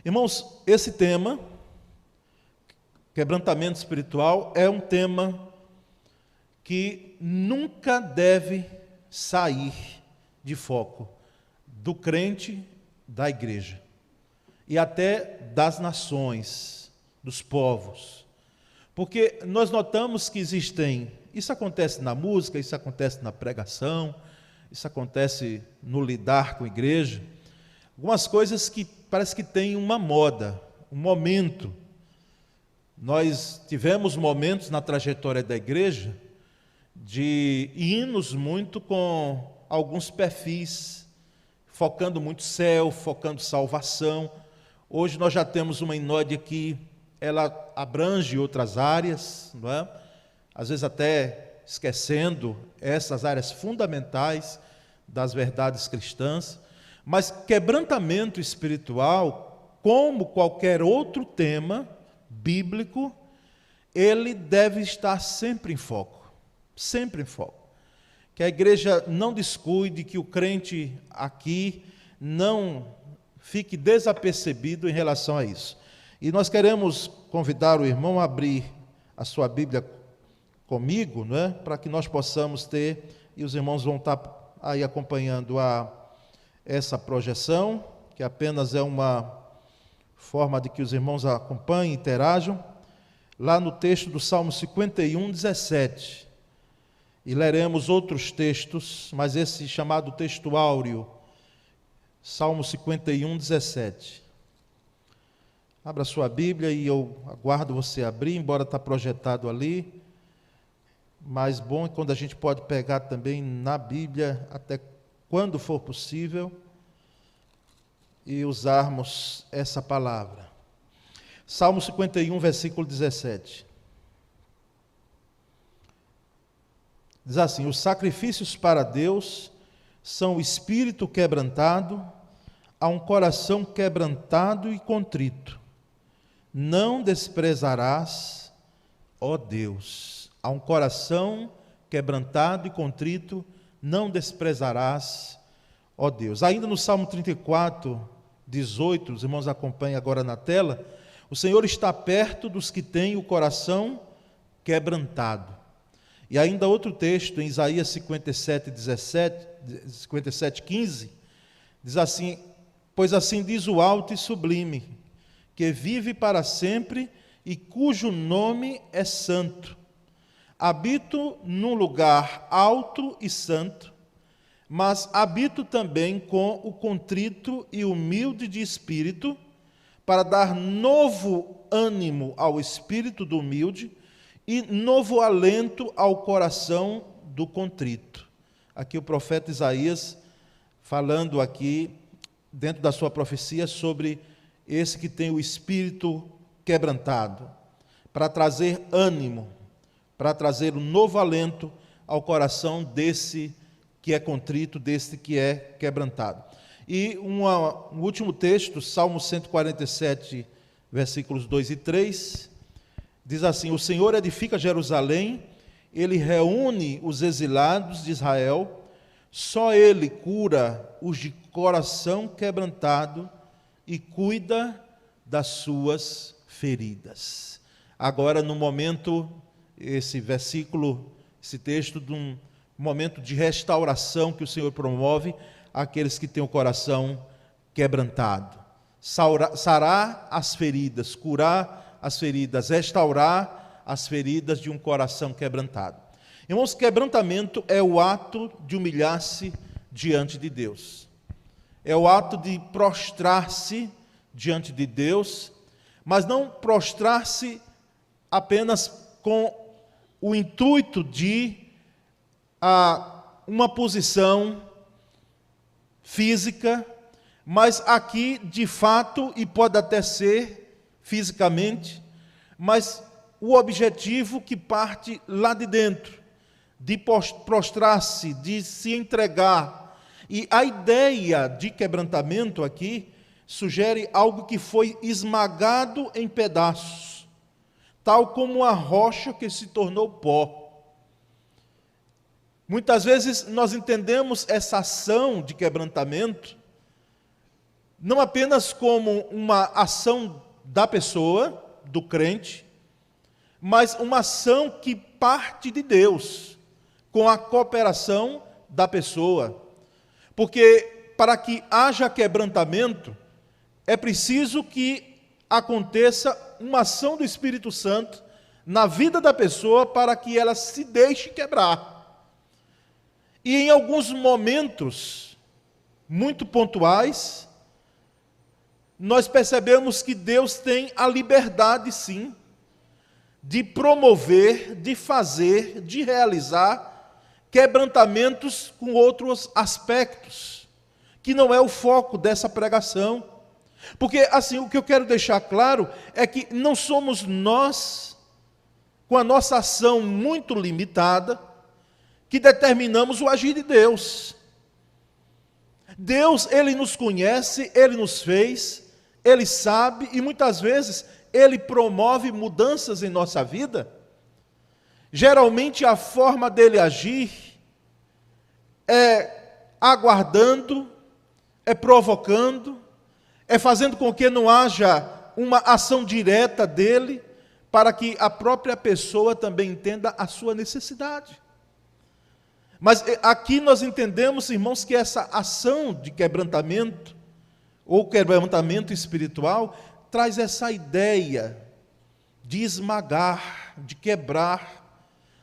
Irmãos, esse tema, quebrantamento espiritual, é um tema que nunca deve sair de foco do crente, da igreja e até das nações, dos povos. Porque nós notamos que existem, isso acontece na música, isso acontece na pregação, isso acontece no lidar com a igreja, algumas coisas que parece que tem uma moda, um momento. Nós tivemos momentos na trajetória da igreja de hinos muito com alguns perfis, focando muito céu, focando salvação. Hoje nós já temos uma inódia que ela abrange outras áreas, não é? Às vezes até esquecendo essas áreas fundamentais das verdades cristãs. Mas quebrantamento espiritual, como qualquer outro tema bíblico, ele deve estar sempre em foco, sempre em foco. Que a igreja não descuide, que o crente aqui não fique desapercebido em relação a isso. E nós queremos convidar o irmão a abrir a sua Bíblia comigo, não é? Para que nós possamos ter, e os irmãos vão estar aí acompanhando essa projeção, que apenas é uma forma de que os irmãos acompanhem, interajam, lá no texto do Salmo 51, 17. E leremos outros textos, mas esse chamado texto áureo, Salmo 51, 17. Abra sua Bíblia e eu aguardo você abrir, embora está projetado ali. Mas bom é quando a gente pode pegar também na Bíblia, até quando for possível, e usarmos essa palavra. Salmo 51, versículo 17. Diz assim: os sacrifícios para Deus são o espírito quebrantado, a um coração quebrantado e contrito. Não desprezarás, ó Deus, a um coração quebrantado e contrito, não desprezarás, ó Deus. Ainda no Salmo 34, 18, os irmãos acompanham agora na tela, o Senhor está perto dos que têm o coração quebrantado. E ainda outro texto, em Isaías 57, 15, diz assim: pois assim diz o alto e sublime, que vive para sempre e cujo nome é santo. Habito num lugar alto e santo, mas habito também com o contrito e humilde de espírito, para dar novo ânimo ao espírito do humilde e novo alento ao coração do contrito. Aqui o profeta Isaías falando aqui, dentro da sua profecia, sobre esse que tem o espírito quebrantado, para trazer ânimo, para trazer um novo alento ao coração desse que é contrito, desse que é quebrantado. E um último texto, Salmo 147, versículos 2 e 3, diz assim: o Senhor edifica Jerusalém, Ele reúne os exilados de Israel, só Ele cura os de coração quebrantado e cuida das suas feridas. Agora, no momento, esse versículo, esse texto de um momento de restauração que o Senhor promove àqueles que têm o coração quebrantado. Sarar as feridas, curar as feridas, restaurar as feridas de um coração quebrantado. Irmãos, quebrantamento é o ato de humilhar-se diante de Deus. É o ato de prostrar-se diante de Deus, mas não prostrar-se apenas com o intuito de uma posição física, mas aqui, de fato, e pode até ser fisicamente, mas o objetivo que parte lá de dentro, de prostrar-se, de se entregar. E a ideia de quebrantamento aqui sugere algo que foi esmagado em pedaços, tal como a rocha que se tornou pó. Muitas vezes nós entendemos essa ação de quebrantamento não apenas como uma ação da pessoa, do crente, mas uma ação que parte de Deus, com a cooperação da pessoa. Porque para que haja quebrantamento, é preciso que aconteça uma ação do Espírito Santo na vida da pessoa para que ela se deixe quebrar. E em alguns momentos muito pontuais, nós percebemos que Deus tem a liberdade, sim, de promover, de fazer, de realizar quebrantamentos com outros aspectos, que não é o foco dessa pregação. Porque, assim, o que eu quero deixar claro é que não somos nós, com a nossa ação muito limitada, que determinamos o agir de Deus. Deus, Ele nos conhece, Ele nos fez, Ele sabe e muitas vezes Ele promove mudanças em nossa vida. Geralmente a forma dele agir é aguardando, é provocando, é fazendo com que não haja uma ação direta dele, para que a própria pessoa também entenda a sua necessidade. Mas aqui nós entendemos, irmãos, que essa ação de quebrantamento, ou quebrantamento espiritual, traz essa ideia de esmagar, de quebrar,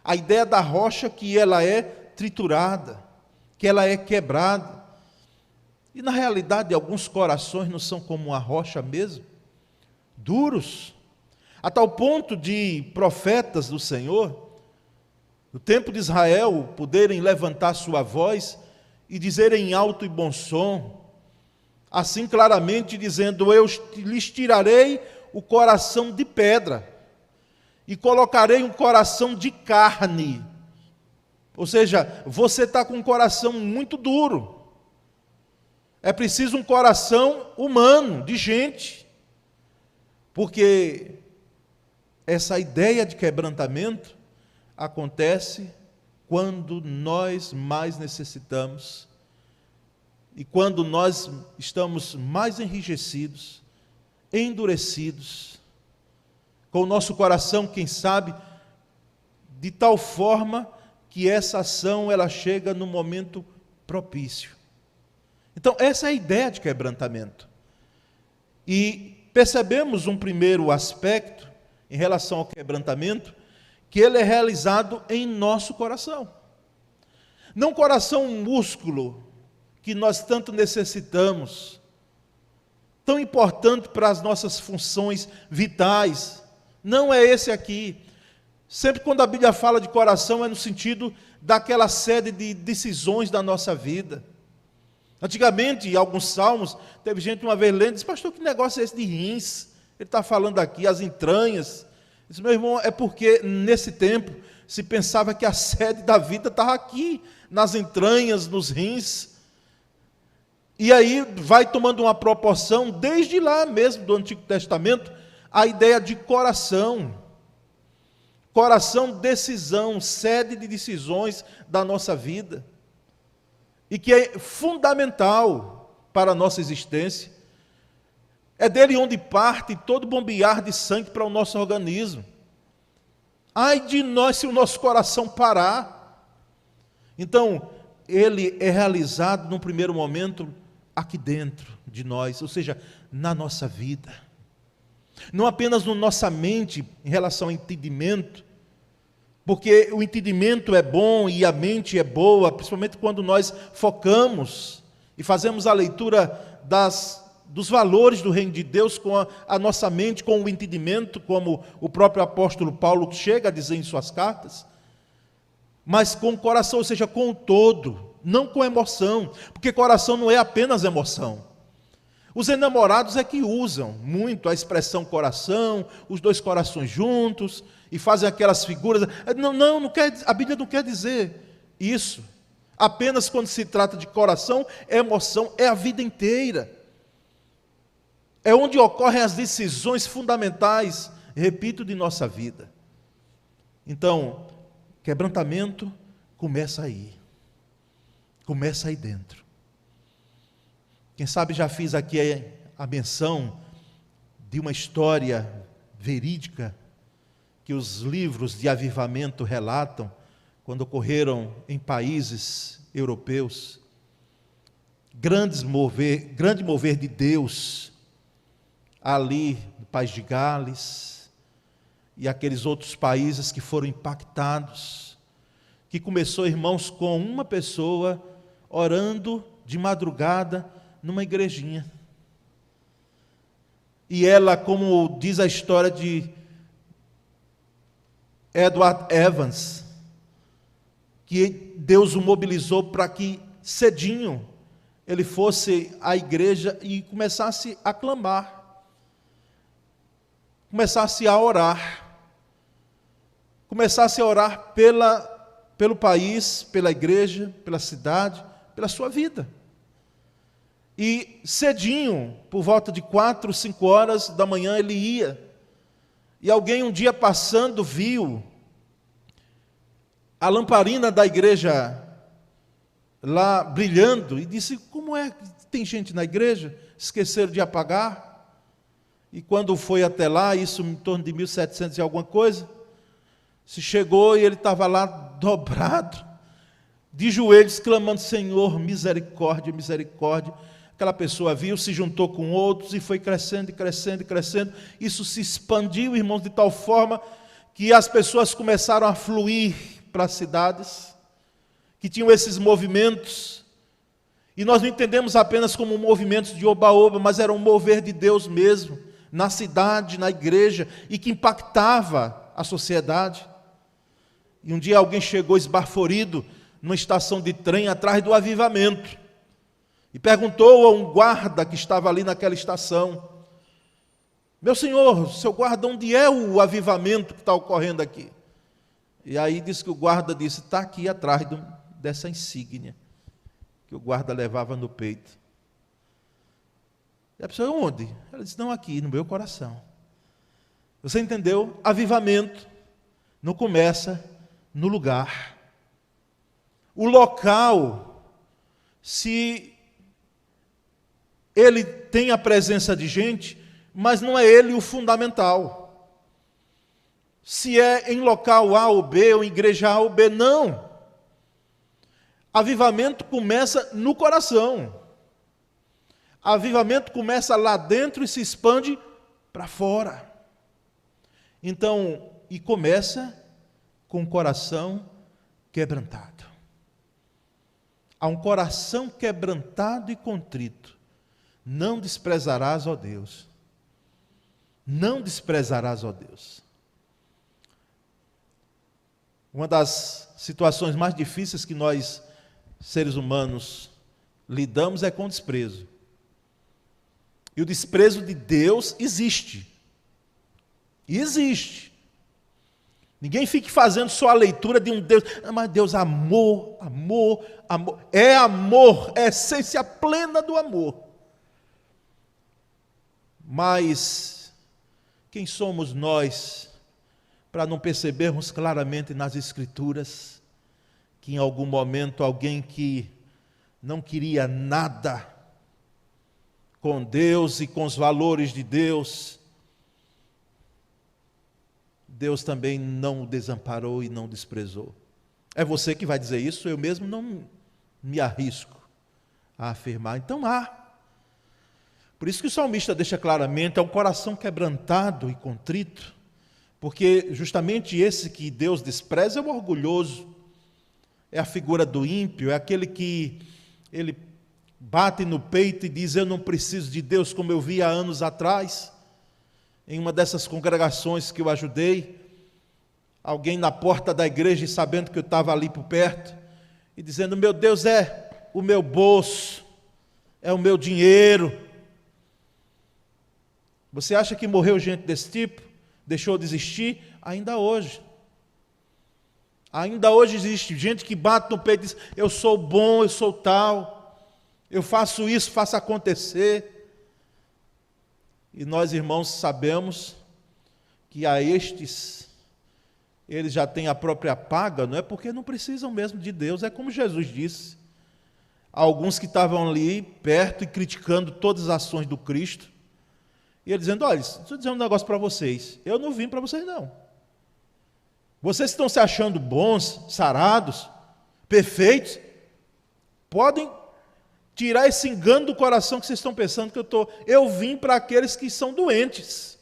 a ideia da rocha que ela é triturada, que ela é quebrada. E na realidade, alguns corações não são como uma rocha mesmo, duros, a tal ponto de profetas do Senhor, no tempo de Israel, poderem levantar sua voz e dizerem em alto e bom som, assim claramente dizendo: eu lhes tirarei o coração de pedra e colocarei um coração de carne. Ou seja, você está com um coração muito duro. É preciso um coração humano, de gente. Porque essa ideia de quebrantamento acontece quando nós mais necessitamos e quando nós estamos mais enrijecidos, endurecidos, com o nosso coração, quem sabe, de tal forma que essa ação ela chega no momento propício. Então, essa é a ideia de quebrantamento. E percebemos um primeiro aspecto em relação ao quebrantamento, que ele é realizado em nosso coração. Não coração músculo, que nós tanto necessitamos, tão importante para as nossas funções vitais. Não é esse aqui. Sempre quando a Bíblia fala de coração, é no sentido daquela série de decisões da nossa vida. Antigamente, em alguns salmos, teve gente uma vez lendo e disse: pastor, que negócio é esse de rins? Ele está falando aqui, as entranhas. Disse: meu irmão, é porque nesse tempo se pensava que a sede da vida estava aqui, nas entranhas, nos rins. E aí vai tomando uma proporção, desde lá mesmo do Antigo Testamento, a ideia de coração. Coração, decisão, sede de decisões da nossa vida. E que é fundamental para a nossa existência. É dele onde parte todo bombear de sangue para o nosso organismo. Ai de nós se o nosso coração parar. Então, ele é realizado num primeiro momento aqui dentro de nós, ou seja, na nossa vida. Não apenas na nossa mente em relação ao entendimento, porque o entendimento é bom e a mente é boa, principalmente quando nós focamos e fazemos a leitura dos valores do reino de Deus com a nossa mente, com o entendimento, como o próprio apóstolo Paulo chega a dizer em suas cartas, mas com o coração, ou seja, com o todo, não com emoção, porque coração não é apenas emoção. Os enamorados é que usam muito a expressão coração, os dois corações juntos, e fazem aquelas figuras. Não quer, a Bíblia não quer dizer isso. Apenas quando se trata de coração, emoção, é a vida inteira. É onde ocorrem as decisões fundamentais, repito, de nossa vida. Então, quebrantamento começa aí. Começa aí dentro. Quem sabe já fiz aqui a menção de uma história verídica que os livros de avivamento relatam quando ocorreram em países europeus. Grande mover de Deus ali no País de Gales e aqueles outros países que foram impactados, que começou, irmãos, com uma pessoa orando de madrugada numa igrejinha. E ela, como diz a história de Edward Evans, que Deus o mobilizou para que cedinho ele fosse à igreja e começasse a clamar, começasse a orar pelo país, pela igreja, pela cidade, pela sua vida. E cedinho, por volta de 4, 5 horas da manhã, ele ia. E alguém um dia passando viu a lamparina da igreja lá brilhando e disse: como é que tem gente na igreja? Esqueceram de apagar. E quando foi até lá, isso em torno de 1700 e alguma coisa, se chegou e ele estava lá dobrado, de joelhos, clamando: Senhor, misericórdia, misericórdia. Aquela pessoa viu, se juntou com outros e foi crescendo e crescendo e crescendo. Isso se expandiu, irmãos, de tal forma que as pessoas começaram a fluir para as cidades que tinham esses movimentos. E nós não entendemos apenas como movimentos de oba-oba, mas era um mover de Deus mesmo, na cidade, na igreja, e que impactava a sociedade. E um dia alguém chegou esbaforido numa estação de trem atrás do avivamento e perguntou a um guarda que estava ali naquela estação: meu senhor, seu guarda, onde é o avivamento que está ocorrendo aqui? E aí disse que o guarda disse: está aqui atrás dessa insígnia que o guarda levava no peito. E a pessoa: onde? Ela disse: não, aqui, no meu coração. Você entendeu? Avivamento não começa no lugar. O local, se ele tem a presença de gente, mas não é ele o fundamental. Se é em local A ou B, ou em igreja A ou B, não. Avivamento começa no coração. Avivamento começa lá dentro e se expande para fora. Então, e começa com o coração quebrantado. A um coração quebrantado e contrito não desprezarás, ó Deus. Não desprezarás, ó Deus. Uma das situações mais difíceis que nós, seres humanos, lidamos é com o desprezo. E o desprezo de Deus existe. E existe. Ninguém fique fazendo só a leitura de um Deus. Mas Deus, amor, amor, amor. É amor, é a essência plena do amor. Mas quem somos nós para não percebermos claramente nas Escrituras que em algum momento alguém que não queria nada com Deus e com os valores de Deus, Deus também não o desamparou e não desprezou. É você que vai dizer isso, eu mesmo não me arrisco a afirmar. Então há. Por isso que o salmista deixa claramente: é um coração quebrantado e contrito, porque justamente esse que Deus despreza é o orgulhoso, é a figura do ímpio, é aquele que ele bate no peito e diz: eu não preciso de Deus, como eu vi há anos atrás, em uma dessas congregações que eu ajudei, alguém na porta da igreja, sabendo que eu estava ali por perto, e dizendo: meu Deus é o meu bolso, é o meu dinheiro. Você acha que morreu gente desse tipo? Deixou de existir? Ainda hoje. Ainda hoje existe gente que bate no peito e diz: eu sou bom, eu sou tal, eu faço isso, faço acontecer. E nós, irmãos, sabemos que a estes, eles já têm a própria paga, não é porque não precisam mesmo de Deus. É como Jesus disse: alguns que estavam ali perto e criticando todas as ações do Cristo. E ele dizendo: olha, deixa eu dizer um negócio para vocês. Eu não vim para vocês, não. Vocês estão se achando bons, sarados, perfeitos, podem tirar esse engano do coração que vocês estão pensando que eu vim para aqueles que são doentes.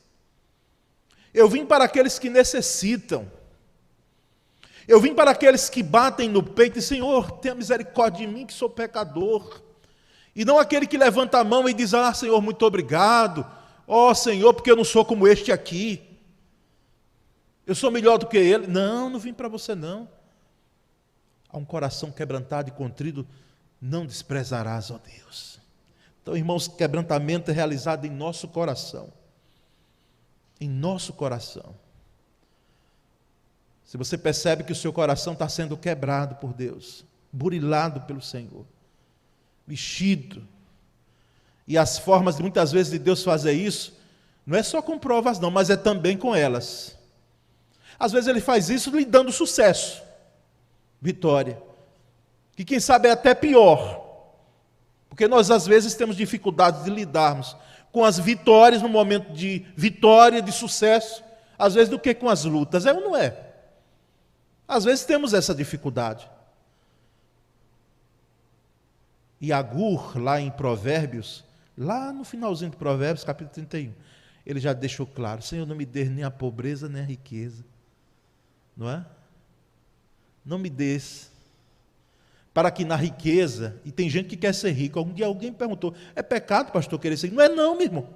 Eu vim para aqueles que necessitam. Eu vim para aqueles que batem no peito e dizem: Senhor, tenha misericórdia de mim que sou pecador. E não aquele que levanta a mão e diz: ah, Senhor, muito obrigado. Ó, Senhor, porque eu não sou como este aqui. Eu sou melhor do que ele. Não, não vim para você, não. Há um coração quebrantado e contrido, não desprezarás, ó Deus. Então, irmãos, quebrantamento é realizado em nosso coração. Em nosso coração. Se você percebe que o seu coração está sendo quebrado por Deus, burilado pelo Senhor, mexido, e as formas, muitas vezes, de Deus fazer isso, não é só com provas não, mas é também com elas. Às vezes Ele faz isso lhe dando sucesso, vitória, que quem sabe é até pior, porque nós às vezes temos dificuldade de lidarmos com as vitórias no momento de vitória, de sucesso, às vezes do que com as lutas, é ou não é? Às vezes temos essa dificuldade. E Agur, lá em Provérbios, lá no finalzinho de Provérbios, capítulo 31, ele já deixou claro: Senhor, não me dê nem a pobreza nem a riqueza. Não é? Não me dês. Para que na riqueza, e tem gente que quer ser rico, algum dia alguém perguntou: é pecado, pastor, querer ser rico? Não é não, meu irmão.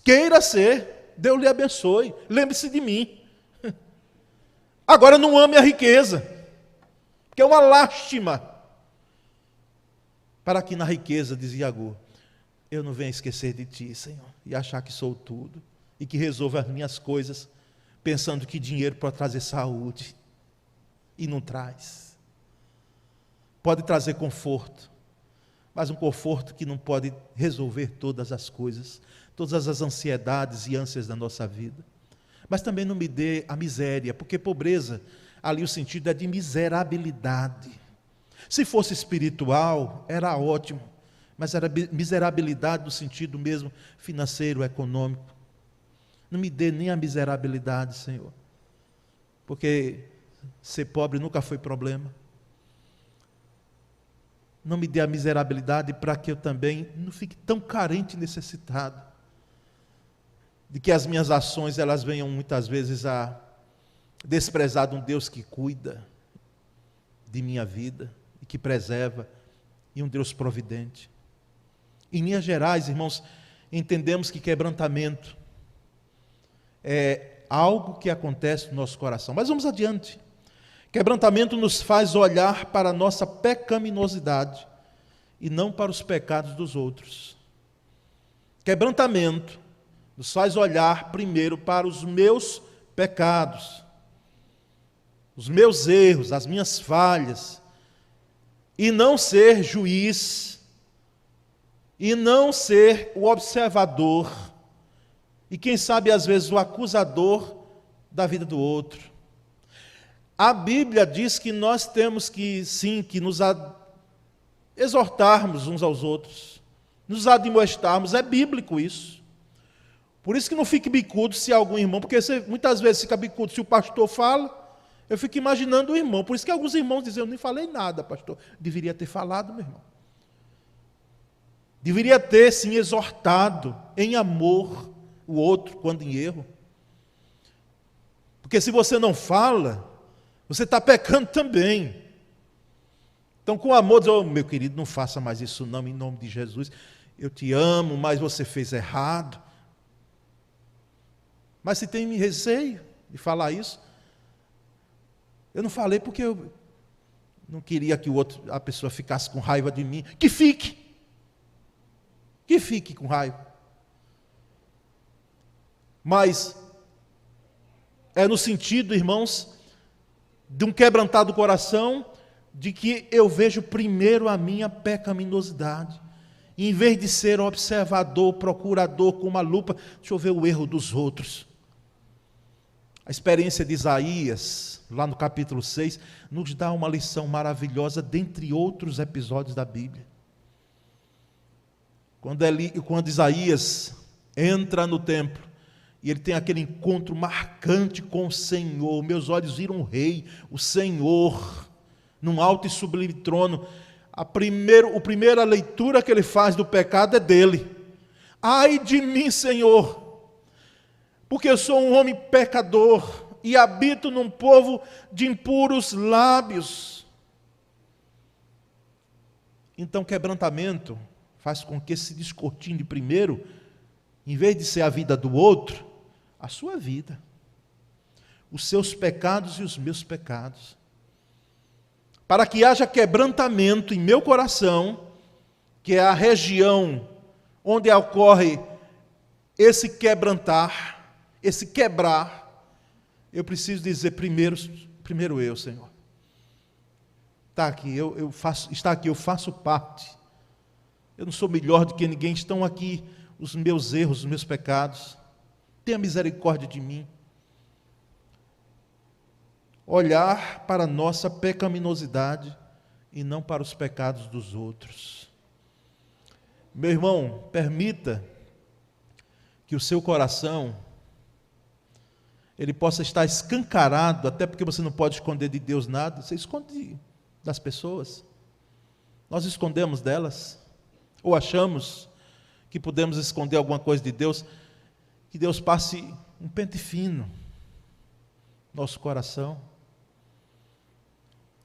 Queira ser, Deus lhe abençoe, lembre-se de mim. Agora não ame a riqueza, que é uma lástima. Para que na riqueza, dizia Agur, eu não venha esquecer de ti, Senhor, e achar que sou tudo, e que resolva as minhas coisas, pensando que dinheiro pode trazer saúde, e não traz. Pode trazer conforto, mas um conforto que não pode resolver todas as coisas, todas as ansiedades e ânsias da nossa vida. Mas também não me dê a miséria, porque pobreza, ali o sentido é de miserabilidade. Se fosse espiritual, era ótimo, mas era miserabilidade no sentido mesmo financeiro, econômico. Não me dê nem a miserabilidade, Senhor, porque ser pobre nunca foi problema. Não me dê a miserabilidade para que eu também não fique tão carente e necessitado, de que as minhas ações elas venham muitas vezes a desprezar de um Deus que cuida de minha vida e que preserva, e um Deus providente. Em linhas gerais, irmãos, entendemos que quebrantamento é algo que acontece no nosso coração. Mas vamos adiante. Quebrantamento nos faz olhar para a nossa pecaminosidade e não para os pecados dos outros. Quebrantamento nos faz olhar primeiro para os meus pecados, os meus erros, as minhas falhas, e não ser juiz, e não ser o observador, e quem sabe às vezes o acusador da vida do outro. A Bíblia diz que nós temos que, sim, que nos exortarmos uns aos outros, nos admoestarmos, é bíblico isso. Por isso que não fique bicudo se algum irmão, porque você muitas vezes fica bicudo se o pastor fala, eu fico imaginando o irmão. Por isso que alguns irmãos dizem: eu nem falei nada, pastor. Deveria ter falado, meu irmão. Deveria ter, sim, exortado em amor o outro quando em erro. Porque se você não fala, você está pecando também. Então, com amor, diz: oh, meu querido, não faça mais isso não, em nome de Jesus. Eu te amo, mas você fez errado. Mas se tem receio de falar isso, eu não falei porque eu não queria que a pessoa ficasse com raiva de mim. Que fique com raiva. Mas é no sentido, irmãos, de um quebrantado coração, de que eu vejo primeiro a minha pecaminosidade. E, em vez de ser observador, procurador com uma lupa, deixa eu ver o erro dos outros. A experiência de Isaías, lá no capítulo 6, nos dá uma lição maravilhosa, dentre outros episódios da Bíblia. Quando Isaías entra no templo, e ele tem aquele encontro marcante com o Senhor, meus olhos viram o Rei, o Senhor, num alto e sublime trono. A primeira leitura que ele faz do pecado é dele. Ai de mim, Senhor, porque eu sou um homem pecador e habito num povo de impuros lábios. Então, quebrantamento faz com que se descortine de primeiro, em vez de ser a vida do outro, a sua vida, os seus pecados e os meus pecados. Para que haja quebrantamento em meu coração, que é a região onde ocorre esse quebrantar, esse quebrar, eu preciso dizer primeiro eu, Senhor. Está aqui, eu faço parte. Eu não sou melhor do que ninguém, estão aqui os meus erros, os meus pecados. Tenha misericórdia de mim. Olhar para a nossa pecaminosidade e não para os pecados dos outros. Meu irmão, permita que o seu coração ele possa estar escancarado, até porque você não pode esconder de Deus nada, você esconde das pessoas. Nós escondemos delas, ou achamos que podemos esconder alguma coisa de Deus, que Deus passe um pente fino no nosso coração.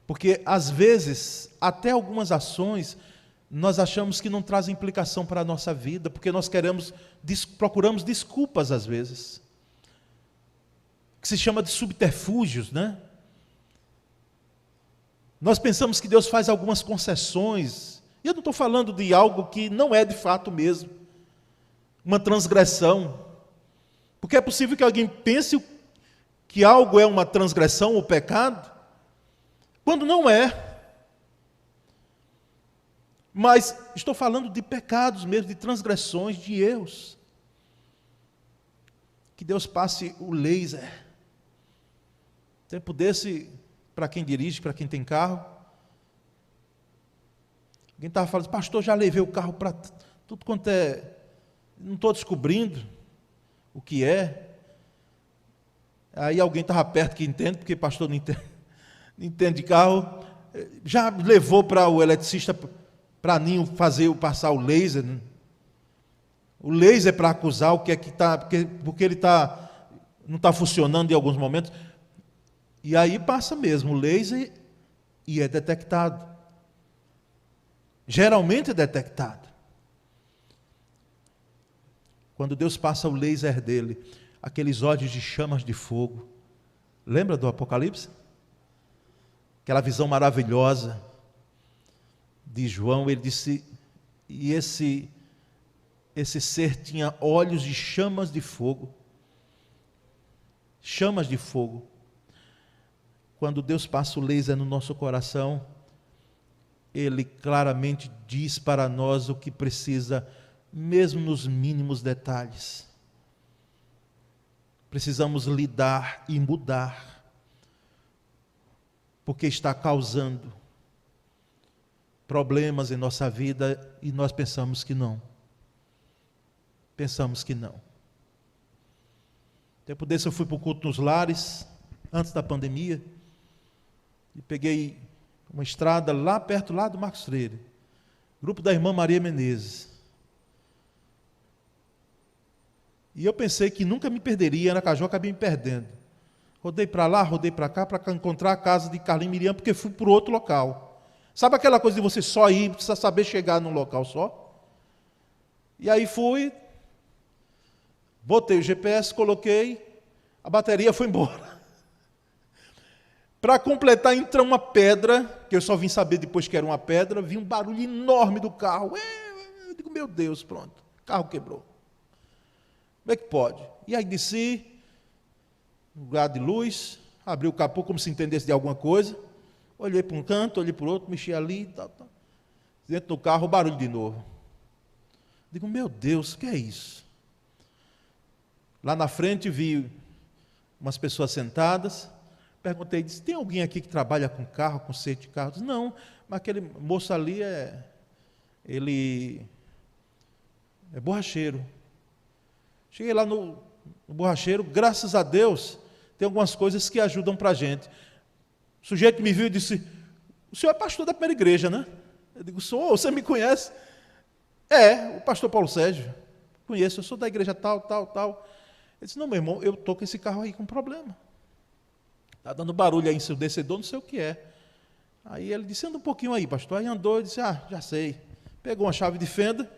Porque, às vezes, até algumas ações, nós achamos que não trazem implicação para a nossa vida, porque nós procuramos desculpas, às vezes, que se chama de subterfúgios, né? Nós pensamos que Deus faz algumas concessões, e eu não estou falando de algo que não é de fato mesmo, uma transgressão, porque é possível que alguém pense que algo é uma transgressão ou pecado, quando não é. Mas estou falando de pecados mesmo, de transgressões, de erros. Que Deus passe o laser. Tempo desse, para quem dirige, para quem tem carro. Alguém estava falando, pastor, já levei o carro para tudo quanto é... Não estou descobrindo o que é. Aí alguém estava perto que entende, porque pastor não entende de carro. Já levou para o eletricista, para Ninho passar o laser. Né? O laser é para acusar o que é que está, porque ele não está funcionando em alguns momentos. E aí passa mesmo o laser e é detectado. Geralmente é detectado. Quando Deus passa o laser dele, aqueles olhos de chamas de fogo. Lembra do Apocalipse? Aquela visão maravilhosa de João, ele disse, e esse ser tinha olhos de chamas de fogo. Chamas de fogo. Quando Deus passa o laser no nosso coração, Ele claramente diz para nós o que precisa, mesmo nos mínimos detalhes. Precisamos lidar e mudar, porque está causando problemas em nossa vida e nós pensamos que não. Pensamos que não. Tempo desse eu fui para o culto nos lares, antes da pandemia, e peguei uma estrada lá perto, lá do Marcos Freire, grupo da irmã Maria Menezes. E eu pensei que nunca me perderia, em Aracaju, acabei me perdendo. Rodei para lá, rodei para cá, para encontrar a casa de Carlinhos Miriam, porque fui para outro local. Sabe aquela coisa de você só ir, precisa saber chegar num local só? E aí fui, botei o GPS, coloquei, a bateria foi embora. Para completar, entra uma pedra, que eu só vim saber depois que era uma pedra, vi um barulho enorme do carro. Eu digo, meu Deus, pronto, o carro quebrou. Como é que pode? E aí desci, lugar de luz, abri o capô como se entendesse de alguma coisa, olhei para um canto, olhei para o outro, mexi ali, tal. Dentro do carro, o barulho de novo. Digo, meu Deus, o que é isso? Lá na frente vi umas pessoas sentadas. Perguntei, disse, tem alguém aqui que trabalha com carro, com conserto de carro? Disse, não, mas aquele moço ali ele é borracheiro. Cheguei lá no borracheiro, graças a Deus, tem algumas coisas que ajudam para a gente. O sujeito me viu e disse, o senhor é pastor da primeira igreja, né? Eu digo, sou, você me conhece? É, o pastor Paulo Sérgio. Conheço, eu sou da igreja tal, tal, tal. Ele disse, não, meu irmão, eu estou com esse carro aí com problema. Está dando barulho aí em seu descedor, não sei o que é. Aí ele disse, anda um pouquinho aí, pastor. Aí andou e disse, já sei. Pegou uma chave de fenda,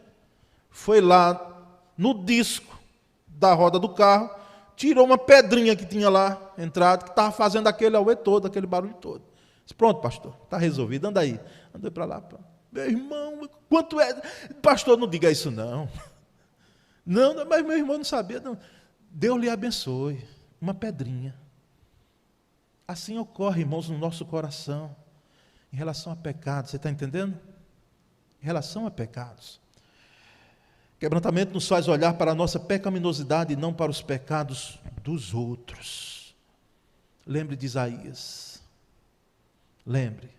foi lá no disco da roda do carro, tirou uma pedrinha que tinha lá, entrado, que estava fazendo aquele auê todo, aquele barulho todo. Disse, pronto, pastor, está resolvido, anda aí. Andei para lá, meu irmão, quanto é? Pastor, não diga isso não. Não, mas meu irmão não sabia. Não. Deus lhe abençoe, uma pedrinha. Assim ocorre, irmãos, no nosso coração, em relação a pecados, você está entendendo? Em relação a pecados. Quebrantamento nos faz olhar para a nossa pecaminosidade e não para os pecados dos outros. Lembre de Isaías. Lembre.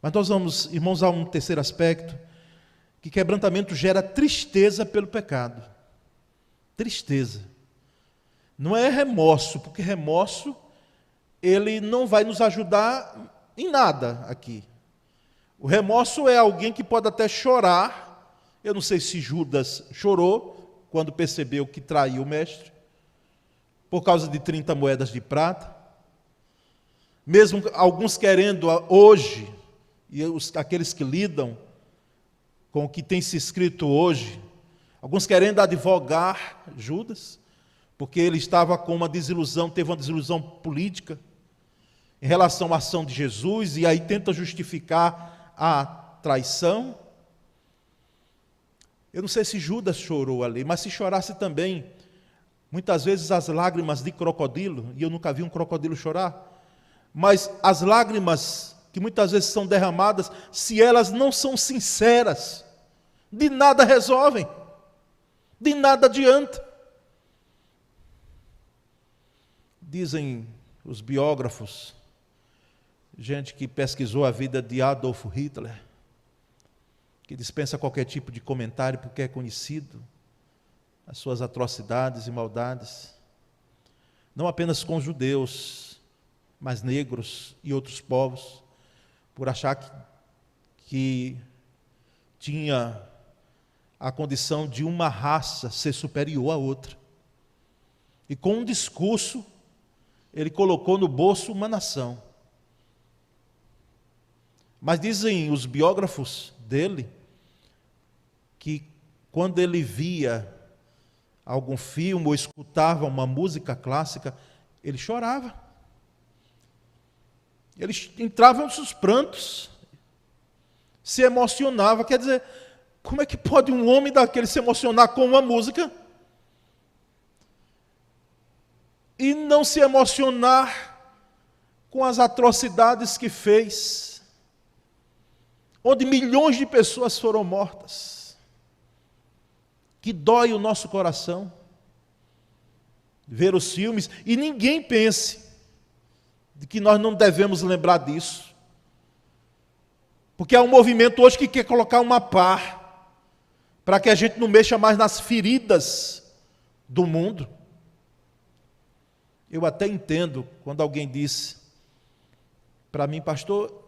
Mas nós vamos, irmãos, a um terceiro aspecto, que quebrantamento gera tristeza pelo pecado. Tristeza. Não é remorso, porque remorso, ele não vai nos ajudar em nada aqui. O remorso é alguém que pode até chorar. Eu não sei se Judas chorou quando percebeu que traiu o mestre, por causa de 30 moedas de prata. Mesmo alguns querendo hoje, e aqueles que lidam com o que tem se escrito hoje, alguns querendo advogar Judas, porque ele estava com uma desilusão, teve uma desilusão política em relação à ação de Jesus, e aí tenta justificar a traição. Eu não sei se Judas chorou ali, mas se chorasse também, muitas vezes as lágrimas de crocodilo, e eu nunca vi um crocodilo chorar, mas as lágrimas que muitas vezes são derramadas, se elas não são sinceras, de nada resolvem, de nada adianta. Dizem os biógrafos, gente que pesquisou a vida de Adolf Hitler, que dispensa qualquer tipo de comentário porque é conhecido as suas atrocidades e maldades, não apenas com os judeus, mas negros e outros povos, por achar que tinha a condição de uma raça ser superior à outra. E com um discurso, ele colocou no bolso uma nação. Mas dizem os biógrafos dele, que quando ele via algum filme ou escutava uma música clássica, ele chorava. Ele entrava nos prantos, se emocionava. Quer dizer, como é que pode um homem daquele se emocionar com uma música e não se emocionar com as atrocidades que fez, onde milhões de pessoas foram mortas? Que dói o nosso coração ver os filmes, e ninguém pense de que nós não devemos lembrar disso, porque há um movimento hoje que quer colocar uma pá para que a gente não mexa mais nas feridas do mundo. Eu até entendo quando alguém disse para mim, pastor,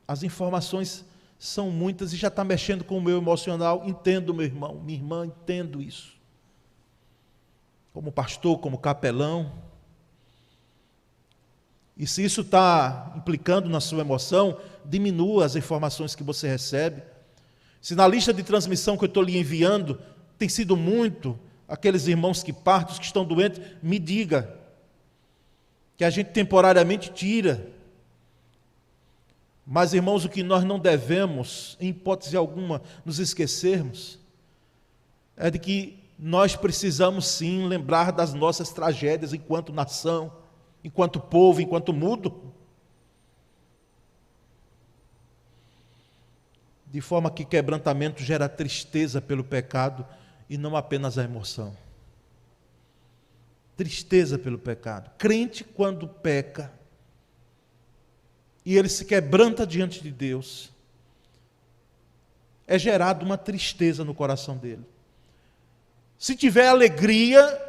as informações são muitas e já está mexendo com o meu emocional. Entendo, meu irmão, minha irmã, entendo isso. Como pastor, como capelão. E se isso está implicando na sua emoção, diminua as informações que você recebe. Se na lista de transmissão que eu estou lhe enviando tem sido muito aqueles irmãos que partem, que estão doentes, me diga, que a gente temporariamente tira. Mas, irmãos, o que nós não devemos, em hipótese alguma, nos esquecermos, é de que nós precisamos sim lembrar das nossas tragédias enquanto nação, enquanto povo, enquanto mundo. De forma que quebrantamento gera tristeza pelo pecado e não apenas a emoção. Tristeza pelo pecado. Crente, quando peca, e ele se quebranta diante de Deus, é gerado uma tristeza no coração dele. Se tiver alegria,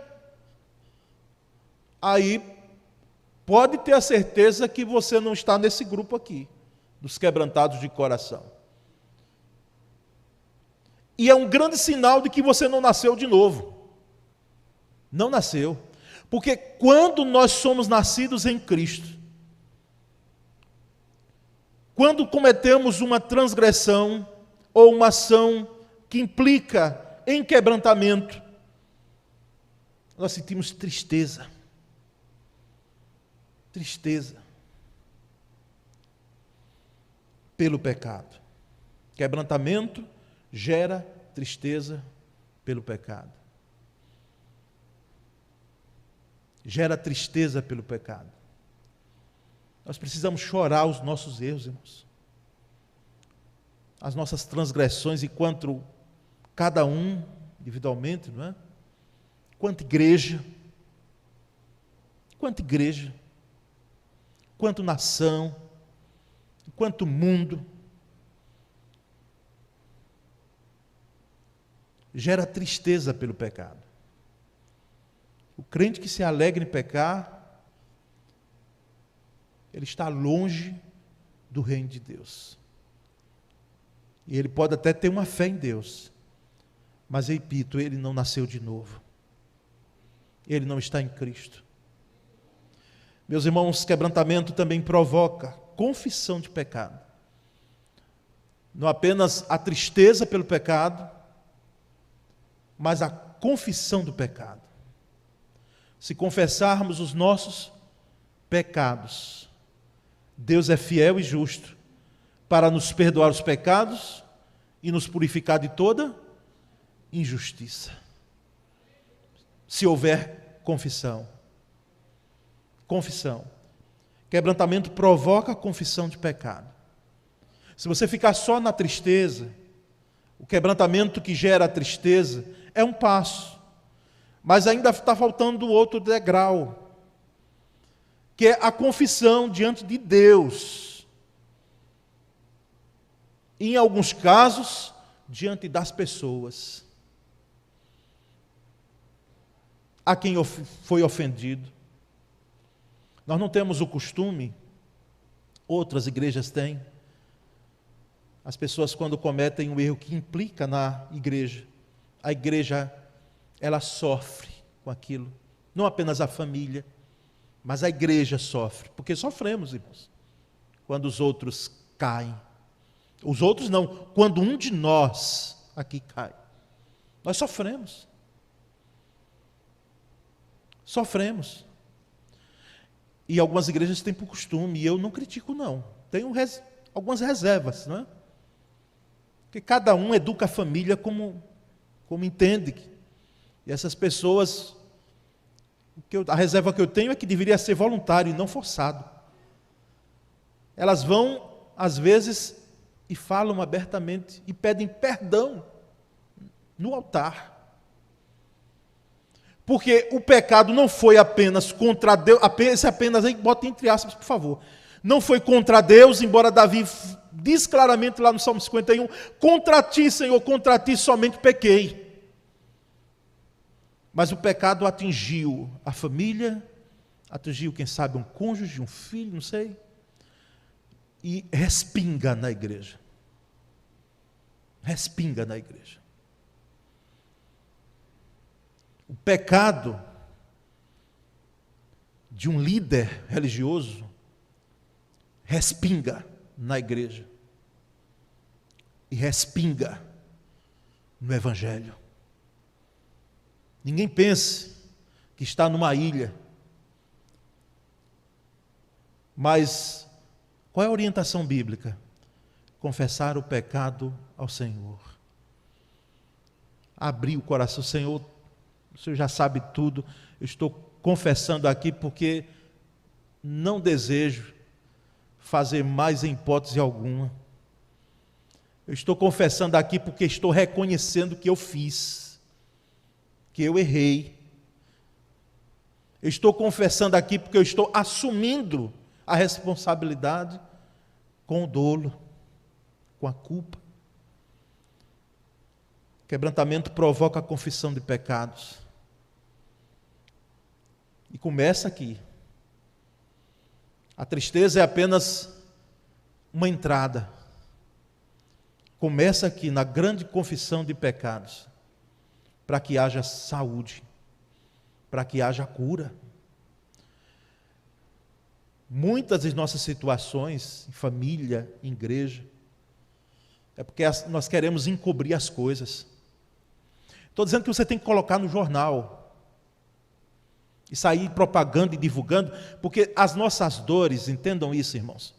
aí pode ter a certeza que você não está nesse grupo aqui, dos quebrantados de coração. E é um grande sinal de que você não nasceu de novo. Não nasceu. Porque quando nós somos nascidos em Cristo, quando cometemos uma transgressão ou uma ação que implica em quebrantamento, nós sentimos tristeza. Tristeza pelo pecado. Quebrantamento gera tristeza pelo pecado. Gera tristeza pelo pecado. Nós precisamos chorar os nossos erros, irmãos. As nossas transgressões, enquanto cada um, individualmente, não é? Quanto igreja, quanto nação, quanto mundo, gera tristeza pelo pecado. O crente que se alegra em pecar, ele está longe do reino de Deus. E ele pode até ter uma fé em Deus, mas, repito, ele não nasceu de novo. Ele não está em Cristo. Meus irmãos, quebrantamento também provoca confissão de pecado. Não apenas a tristeza pelo pecado, mas a confissão do pecado. Se confessarmos os nossos pecados, Deus é fiel e justo para nos perdoar os pecados e nos purificar de toda injustiça. Se houver confissão. Confissão. Quebrantamento provoca confissão de pecado. Se você ficar só na tristeza, o quebrantamento que gera a tristeza é um passo, mas ainda está faltando outro degrau, que é a confissão diante de Deus. E, em alguns casos, diante das pessoas a quem foi ofendido. Nós não temos o costume, outras igrejas têm, as pessoas quando cometem um erro que implica na igreja, a igreja, ela sofre com aquilo, não apenas a família, mas a igreja sofre, porque sofremos, irmãos, quando os outros caem. Os outros não, quando um de nós aqui cai. Nós sofremos. Sofremos. E algumas igrejas têm por costume, e eu não critico não, tenho algumas reservas, não é? Porque cada um educa a família como entende. E essas pessoas, a reserva que eu tenho é que deveria ser voluntário e não forçado. Elas vão, às vezes, e falam abertamente, e pedem perdão no altar. Porque o pecado não foi apenas contra Deus, esse apenas aí, bota entre aspas, por favor. Não foi contra Deus, embora Davi diz claramente lá no Salmo 51, contra ti, Senhor, contra ti somente pequei. Mas o pecado atingiu a família, atingiu, quem sabe, um cônjuge, um filho, não sei, e respinga na igreja. Respinga na igreja. O pecado de um líder religioso respinga na igreja e respinga no Evangelho. Ninguém pense que está numa ilha, mas qual é a orientação bíblica? Confessar o pecado ao Senhor. Abrir o coração, Senhor, o Senhor já sabe tudo, eu estou confessando aqui porque não desejo fazer mais em hipótese alguma. Eu estou confessando aqui porque estou reconhecendo que eu fiz, que eu errei. Eu estou confessando aqui porque eu estou assumindo a responsabilidade com o dolo, com a culpa. Quebrantamento provoca a confissão de pecados. E começa aqui. A tristeza é apenas uma entrada. Começa aqui na grande confissão de pecados, para que haja saúde, para que haja cura. Muitas das nossas situações, em família, em igreja, é porque nós queremos encobrir as coisas. Estou dizendo que você tem que colocar no jornal, e sair propagando e divulgando, porque as nossas dores, entendam isso, irmãos,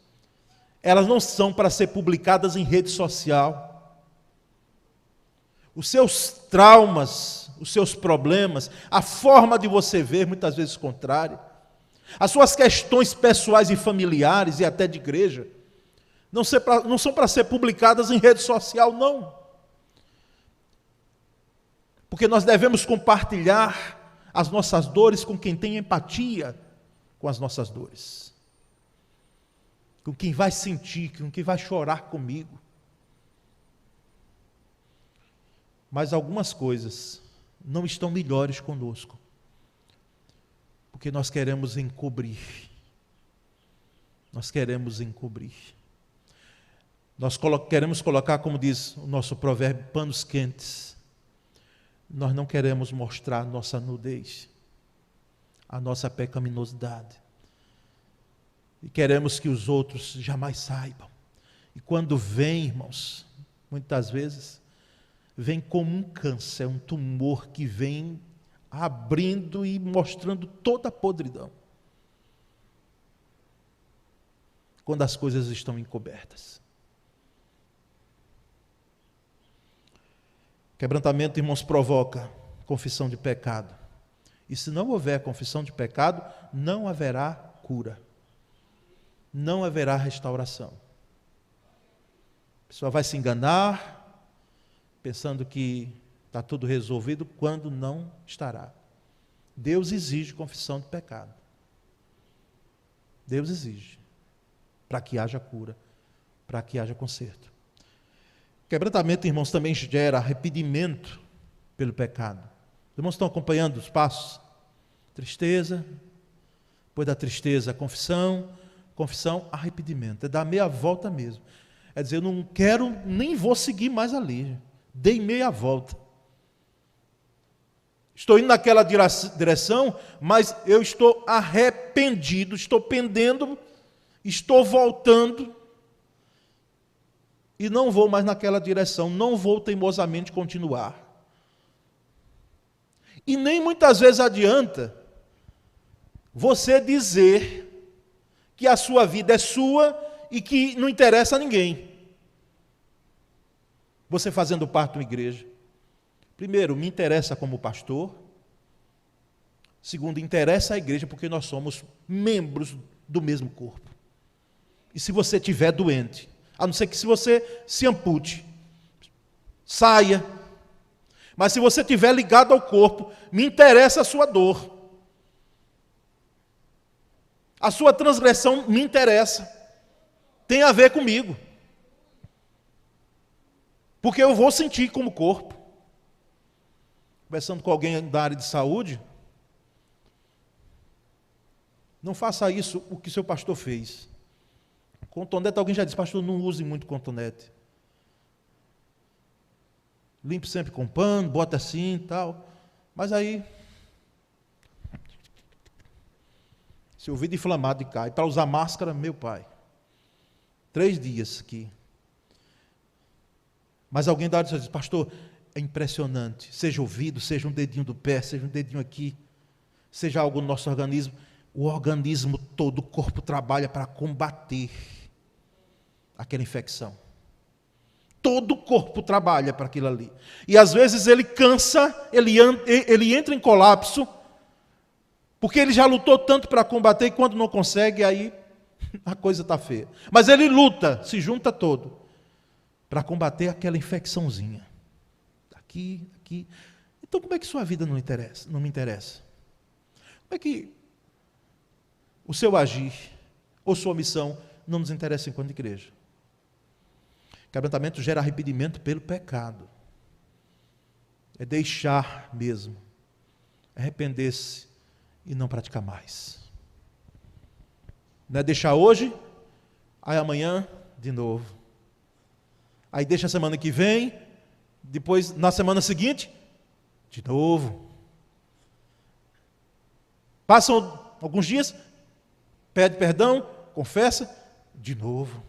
elas não são para ser publicadas em rede social. Os seus traumas, os seus problemas, a forma de você ver, muitas vezes contrária, as suas questões pessoais e familiares e até de igreja, não são para ser publicadas em rede social, não. Porque nós devemos compartilhar as nossas dores com quem tem empatia com as nossas dores, com quem vai sentir, com quem vai chorar comigo. Mas algumas coisas não estão melhores conosco, porque nós queremos encobrir. Nós queremos encobrir. Nós queremos colocar, como diz o nosso provérbio, panos quentes. Nós não queremos mostrar nossa nudez, a nossa pecaminosidade. E queremos que os outros jamais saibam. E quando vem, irmãos, muitas vezes, vem como um câncer, um tumor que vem abrindo e mostrando toda a podridão. Quando as coisas estão encobertas. Quebrantamento, irmãos, provoca confissão de pecado. E se não houver confissão de pecado, não haverá cura. Não haverá restauração. A pessoa vai se enganar, pensando que está tudo resolvido, quando não estará. Deus exige confissão de pecado. Deus exige. Para que haja cura, para que haja conserto. Quebrantamento, irmãos, também gera arrependimento pelo pecado. Os irmãos estão acompanhando os passos? Tristeza, depois da tristeza, confissão, arrependimento. É dar meia volta mesmo. É dizer, eu não quero, nem vou seguir mais ali. Dei meia volta. Estou indo naquela direção, mas eu estou arrependido, estou pendendo, estou voltando. E não vou mais naquela direção, não vou teimosamente continuar. E nem muitas vezes adianta você dizer que a sua vida é sua e que não interessa a ninguém. Você fazendo parte de uma igreja. Primeiro, me interessa como pastor. Segundo, interessa a igreja porque nós somos membros do mesmo corpo. E se você estiver doente, a não ser que se você se ampute, saia. Mas se você estiver ligado ao corpo, me interessa a sua dor. A sua transgressão me interessa. Tem a ver comigo. Porque eu vou sentir como corpo. Conversando com alguém da área de saúde, não faça isso o que seu pastor fez. Cotonete, alguém já disse, pastor, não use muito cotonete. Limpe sempre com pano, bota assim e tal. Mas aí, se o ouvido inflamado e cai, para usar máscara, meu pai. 3 dias aqui. Mas alguém da área diz, pastor, é impressionante. Seja ouvido, seja um dedinho do pé, seja um dedinho aqui, seja algo no nosso organismo. O organismo todo, o corpo trabalha para combater aquela infecção. Todo o corpo trabalha para aquilo ali. E às vezes ele cansa, ele entra em colapso, porque ele já lutou tanto para combater, e quando não consegue, aí a coisa está feia. Mas ele luta, se junta todo, para combater aquela infecçãozinha. Aqui. Então como é que sua vida não me interessa? Como é que o seu agir ou sua missão não nos interessa enquanto igreja. Quebrantamento gera arrependimento pelo pecado. É deixar mesmo, arrepender-se e não praticar mais. Não é deixar hoje, aí amanhã de novo. Aí deixa a semana que vem, depois na semana seguinte, de novo. Passam alguns dias, pede perdão, confessa, de novo.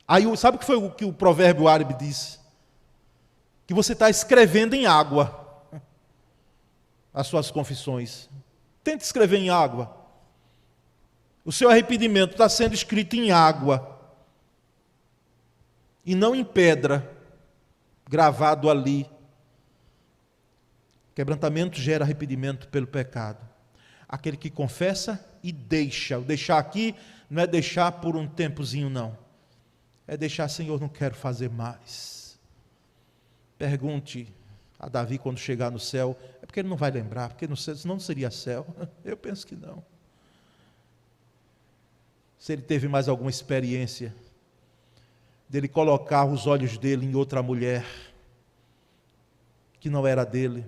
Aí sabe o que foi o que o provérbio árabe disse? Que você está escrevendo em água as suas confissões. Tente escrever em água. O seu arrependimento está sendo escrito em água e não em pedra, gravado ali. Quebrantamento gera arrependimento pelo pecado. Aquele que confessa e deixa. O deixar aqui não é deixar por um tempozinho, não. É deixar, Senhor, não quero fazer mais. Pergunte a Davi quando chegar no céu. É porque ele não vai lembrar, porque senão não seria céu. Eu penso que não. Se ele teve mais alguma experiência dele colocar os olhos dele em outra mulher que não era dele,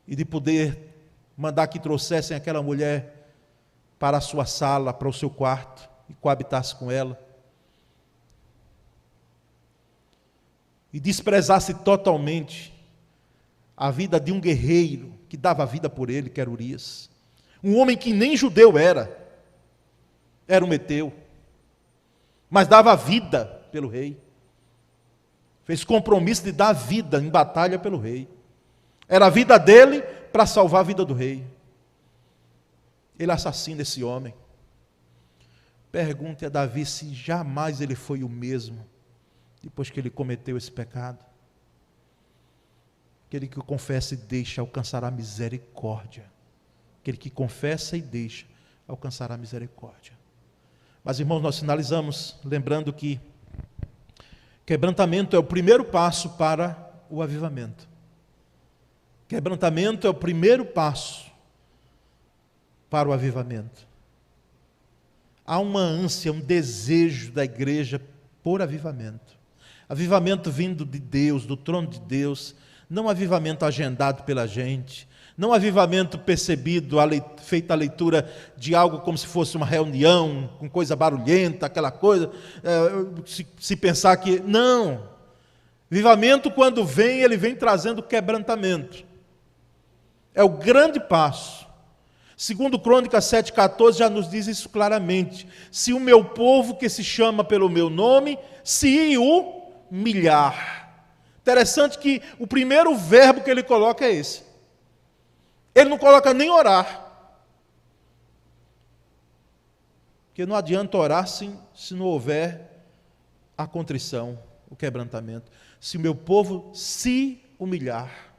e de poder mandar que trouxessem aquela mulher para a sua sala, para o seu quarto, e coabitasse com ela, e desprezasse totalmente a vida de um guerreiro que dava a vida por ele, que era Urias, um homem que nem judeu era um heteu, mas dava a vida pelo rei, fez compromisso de dar a vida em batalha pelo rei, era a vida dele para salvar a vida do rei. Ele assassina esse homem. Pergunte a Davi se jamais ele foi o mesmo depois que ele cometeu esse pecado. Aquele que confessa e deixa alcançará misericórdia. Aquele que confessa e deixa alcançará misericórdia. Mas, irmãos, nós finalizamos lembrando que quebrantamento é o primeiro passo para o avivamento. Quebrantamento é o primeiro passo para o avivamento. Há uma ânsia, um desejo da igreja por avivamento. Avivamento vindo de Deus, do trono de Deus, não avivamento agendado pela gente, não avivamento percebido, feita a leitura de algo como se fosse uma reunião, com coisa barulhenta, aquela coisa, se pensar que... Não! Avivamento, quando vem, ele vem trazendo quebrantamento. É o grande passo. Segundo Crônicas 7,14 já nos diz isso claramente. Se o meu povo que se chama pelo meu nome, se humilhar. Interessante que o primeiro verbo que ele coloca é esse. Ele não coloca nem orar. Porque não adianta orar se não houver a contrição, o quebrantamento. Se o meu povo se humilhar.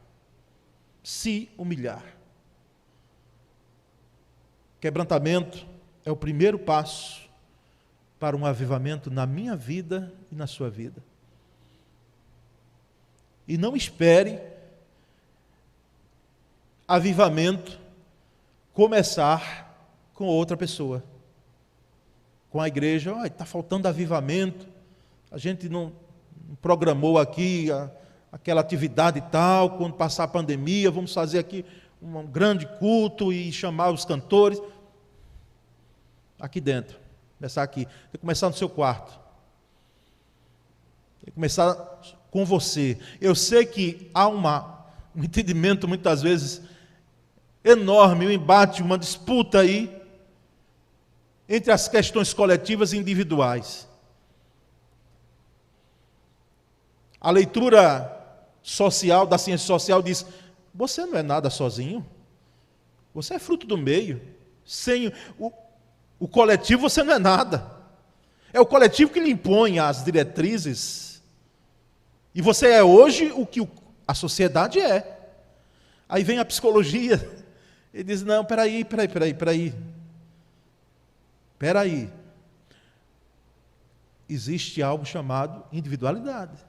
Se humilhar. Quebrantamento é o primeiro passo para um avivamento na minha vida e na sua vida. E não espere avivamento começar com outra pessoa, com a igreja. Está faltando avivamento, a gente não programou aqui aquela atividade e tal, quando passar a pandemia, vamos fazer aqui um grande culto e chamar os cantores. Aqui dentro, começar aqui, tem que começar no seu quarto, tem que começar com você. Eu sei que há um entendimento muitas vezes enorme, um embate, uma disputa aí entre as questões coletivas e individuais. A leitura social, da ciência social diz: você não é nada sozinho, você é fruto do meio. Sem o coletivo você não é nada. É o coletivo que lhe impõe as diretrizes. E você é hoje o que a sociedade é. Aí vem a psicologia e diz: não, peraí. Existe algo chamado individualidade.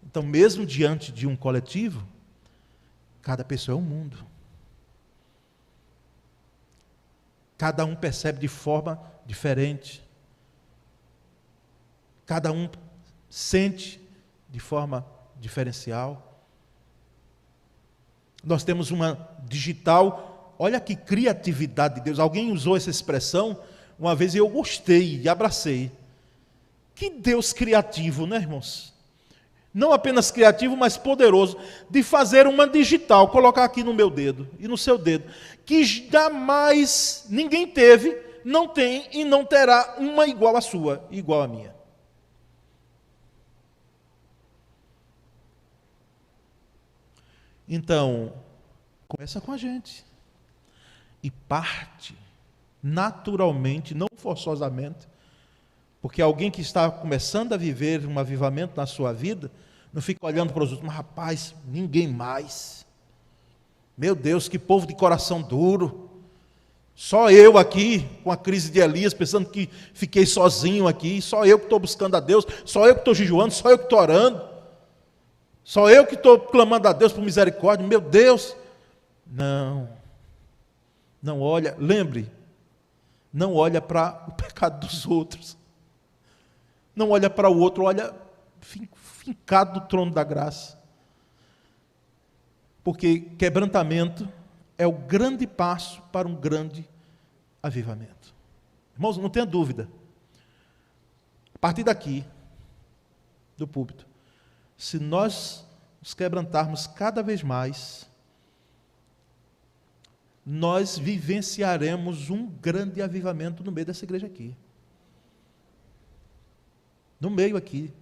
Então, mesmo diante de um coletivo, cada pessoa é um mundo. Cada um percebe de forma diferente. Cada um sente de forma diferencial. Nós temos uma digital, olha que criatividade de Deus. Alguém usou essa expressão uma vez e eu gostei e abracei. Que Deus criativo, né, irmãos? Não apenas criativo, mas poderoso, de fazer uma digital, colocar aqui no meu dedo e no seu dedo, que jamais ninguém teve, não tem e não terá uma igual à sua, igual à minha. Então, começa com a gente. E parte naturalmente, não forçosamente, porque alguém que está começando a viver um avivamento na sua vida, não fica olhando para os outros, mas rapaz, ninguém mais. Meu Deus, que povo de coração duro. Só eu aqui, com a crise de Elias, pensando que fiquei sozinho aqui, só eu que estou buscando a Deus, só eu que estou jejuando, só eu que estou orando, só eu que estou clamando a Deus por misericórdia, meu Deus. Não olha, lembre, não olha para o pecado dos outros, não olha para o outro, olha fincado do trono da graça, porque quebrantamento é o grande passo para um grande avivamento. Irmãos, não tenha dúvida, a partir daqui, do púlpito, se nós nos quebrantarmos cada vez mais, nós vivenciaremos um grande avivamento no meio dessa igreja aqui. No meio aqui.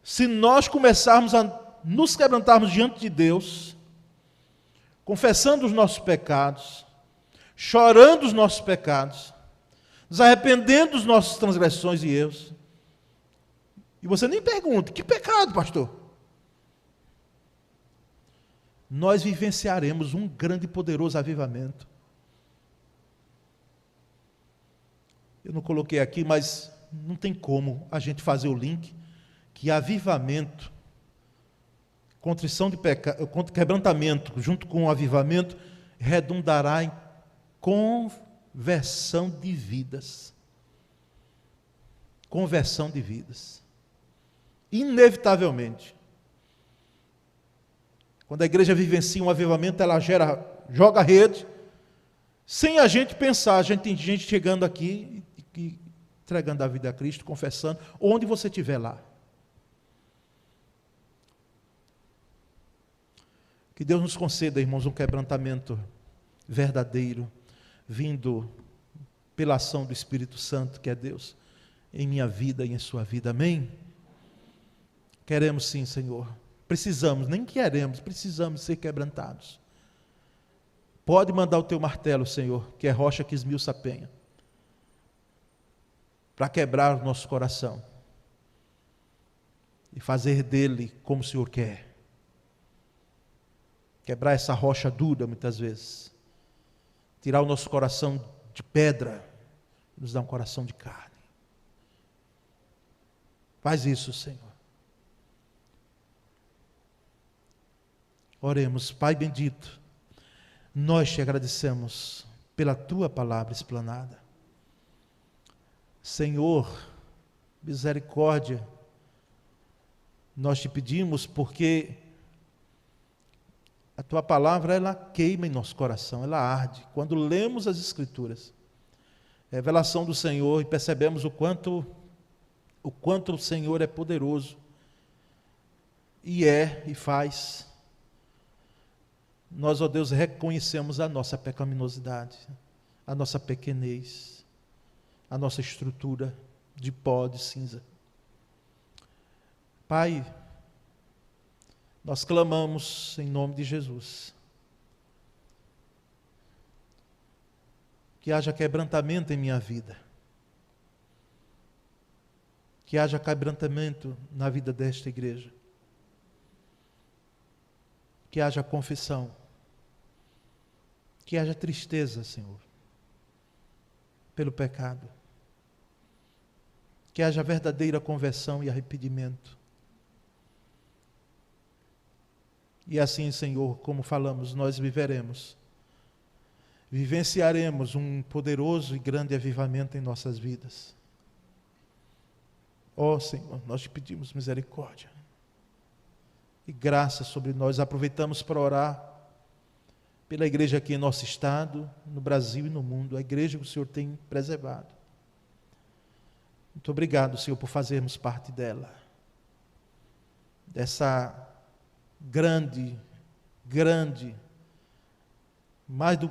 Se nós começarmos a nos quebrantarmos diante de Deus, confessando os nossos pecados, chorando os nossos pecados, nos arrependendo dos nossos transgressões e erros, e você nem pergunta, que pecado, pastor? Nós vivenciaremos um grande e poderoso avivamento. Eu não coloquei aqui, mas não tem como a gente fazer o link, que avivamento, contrição de pecado, quebrantamento, junto com o avivamento, redundará em conversão de vidas. Conversão de vidas. Inevitavelmente. Quando a igreja vivencia um avivamento, ela joga a rede, sem a gente pensar. A gente tem gente chegando aqui e entregando a vida a Cristo, confessando, onde você estiver lá. Que Deus nos conceda, irmãos, um quebrantamento verdadeiro, vindo pela ação do Espírito Santo, que é Deus, em minha vida e em sua vida. Amém? Queremos sim, Senhor. Precisamos, nem queremos, precisamos ser quebrantados. Pode mandar o teu martelo, Senhor, que é rocha que esmiuça a penha, para quebrar o nosso coração e fazer dele como o Senhor quer. Quebrar essa rocha dura, muitas vezes. Tirar o nosso coração de pedra e nos dar um coração de carne. Faz isso, Senhor. Oremos. Pai bendito, nós te agradecemos pela tua palavra explanada. Senhor, misericórdia, nós te pedimos porque a tua palavra, ela queima em nosso coração, ela arde. Quando lemos as Escrituras, a revelação do Senhor, e percebemos o quanto o Senhor é poderoso, e faz. Nós, ó Deus, reconhecemos a nossa pecaminosidade, a nossa pequenez, a nossa estrutura de pó, de cinza. Pai, nós clamamos em nome de Jesus, que haja quebrantamento em minha vida, que haja quebrantamento na vida desta igreja, que haja confissão, que haja tristeza, Senhor, pelo pecado, que haja verdadeira conversão e arrependimento. E assim, Senhor, como falamos, nós viveremos vivenciaremos um poderoso e grande avivamento em nossas vidas. Ó Senhor, nós te pedimos misericórdia e graça sobre nós. Aproveitamos para orar pela igreja aqui em nosso estado, no Brasil e no mundo, a igreja que o Senhor tem preservado. Muito obrigado, Senhor, por fazermos parte dela, dessa grande,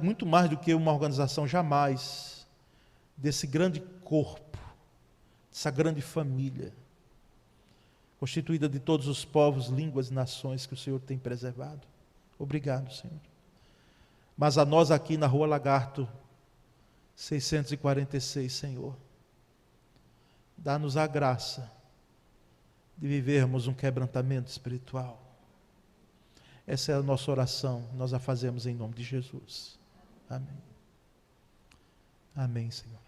muito mais do que uma organização, jamais, desse grande corpo, dessa grande família, constituída de todos os povos, línguas e nações que o Senhor tem preservado. Obrigado, Senhor. Mas a nós aqui na Rua Lagarto, 646, Senhor, dá-nos a graça de vivermos um quebrantamento espiritual. Essa é a nossa oração, nós a fazemos em nome de Jesus. Amém. Amém, Senhor.